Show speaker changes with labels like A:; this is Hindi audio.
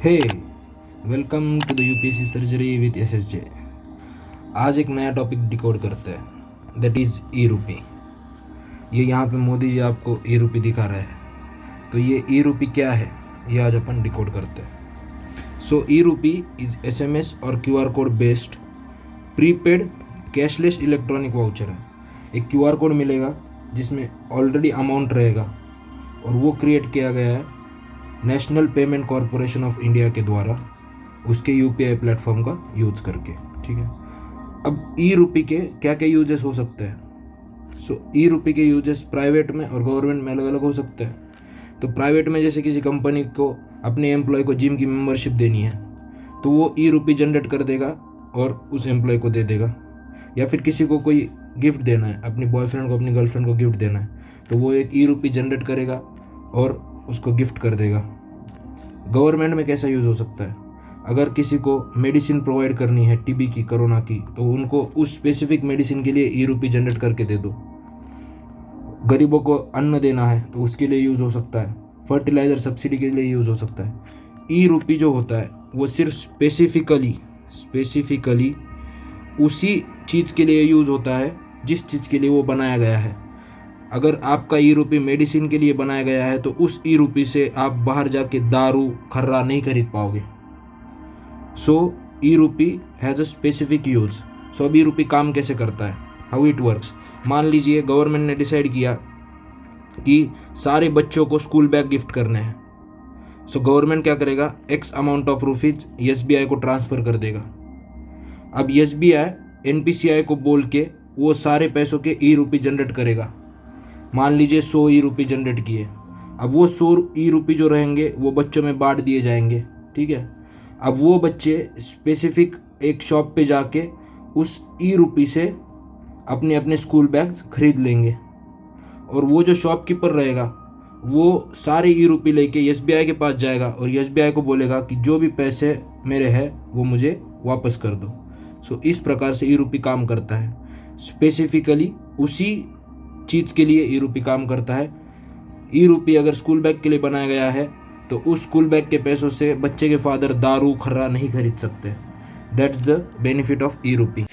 A: Hey welcome to the UPSC surgery with SSJ. आज एक नया टॉपिक डिकोड करते हैं, दैट इज़ ई रूपी। ये यहाँ पे मोदी जी आपको ई रूपी दिखा रहे हैं, तो ये ई रूपी क्या है ये आज अपन डिकोड करते हैं। सो ई रूपी इज एसएमएस और QR code based prepaid cashless electronic voucher है। एक क्यूआर कोड मिलेगा जिसमें ऑलरेडी अमाउंट रहेगा और वो क्रिएट किया गया है national payment corporation of India के द्वारा उसके यूपीआई प्लेटफॉर्म का यूज़ करके। ठीक है, अब ई रूपी के क्या क्या यूजेस हो सकते हैं। सो ई रूपी के यूजेस प्राइवेट में और गवर्नमेंट में अलग अलग हो सकते हैं। तो प्राइवेट में जैसे किसी कंपनी को अपने एम्प्लॉय को जिम की मेंबरशिप देनी है तो वो ई रूपी जनरेट कर देगा और उस एम्प्लॉय को दे देगा। या फिर किसी को कोई गिफ्ट देना है, अपनी बॉयफ्रेंड को अपनी गर्लफ्रेंड को गिफ्ट देना है तो वो एक ई रूपी जनरेट करेगा और उसको गिफ्ट कर देगा। गवर्नमेंट में कैसा यूज़ हो सकता है, अगर किसी को मेडिसिन प्रोवाइड करनी है टीबी की, कोरोना की, तो उनको उस स्पेसिफिक मेडिसिन के लिए ई रूपी जनरेट करके दे दो। गरीबों को अन्न देना है तो उसके लिए यूज़ हो सकता है। फर्टिलाइज़र सब्सिडी के लिए यूज़ हो सकता है। ई रूपी जो होता है वो सिर्फ स्पेसिफिकली उसी चीज़ के लिए यूज़ होता है जिस चीज़ के लिए वो बनाया गया है। अगर आपका ई रूपी मेडिसिन के लिए बनाया गया है तो उस ई रूपी से आप बाहर जाके दारू खर्रा नहीं खरीद पाओगे। सो ई रूपी हैज़ अ स्पेसिफिक यूज़। सो अब ई रूपी काम कैसे करता है, हाउ इट वर्क्स। मान लीजिए गवर्नमेंट ने डिसाइड किया कि सारे बच्चों को स्कूल बैग गिफ्ट करने हैं। सो गवर्नमेंट क्या करेगा, x amount of rupees SBI को ट्रांसफ़र कर देगा। अब एसबीआई एनपीसीआई को बोल के वो सारे पैसों के ई रूपी जनरेट करेगा। मान लीजिए 100 ई रूपी जनरेट किए। अब वो 100 ई रूपी जो रहेंगे वो बच्चों में बांट दिए जाएंगे। ठीक है, अब वो बच्चे स्पेसिफिक एक शॉप पे जाके उस ई रूपी से अपने अपने स्कूल बैग्स खरीद लेंगे और वो जो शॉपकीपर रहेगा वो सारे ई रूपी लेके एसबीआई के पास जाएगा और एसबीआई को बोलेगा कि जो भी पैसे मेरे हैं वो मुझे वापस कर दो। सो इस प्रकार से ई रूपी काम करता है। स्पेसिफिकली उसी चीज़ के लिए ई रूपी काम करता है। ई रूपी अगर स्कूल बैग के लिए बनाया गया है तो उस स्कूल बैग के पैसों से बच्चे के फादर दारू खर्रा नहीं खरीद सकते। दैट्स द बेनिफिट ऑफ ई रूपी।